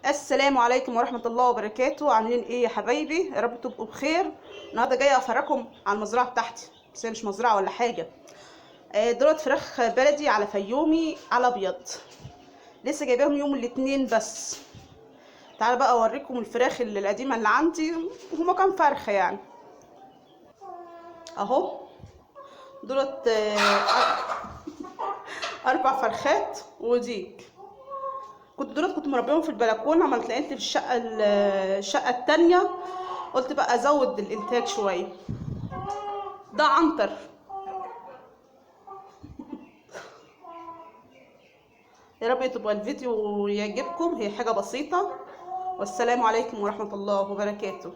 السلام عليكم ورحمة الله وبركاته. عاملين ايه يا حبايبي؟ يا رب تبقوا بخير. النهارده جايه افرجكم على المزرعه بتاعتي، بس هي مش مزرعه ولا حاجه. دولت فراخ بلدي على فيومي على ابيض، لسه جايباهم يوم الاثنين بس. تعالى بقى اوريكم الفراخ القديمه اللي عندي، هما كام فرخه يعني. اهو دولت 4 فرخات وديك. كنت مربيهم في البلكونه، ما اتلاقيت في الشقه التانية، قلت بقى ازود الانتاج شويه. ده عنتر. يا رب تبقى الفيديو يعجبكم، هي حاجة بسيطة. والسلام عليكم ورحمة الله وبركاته.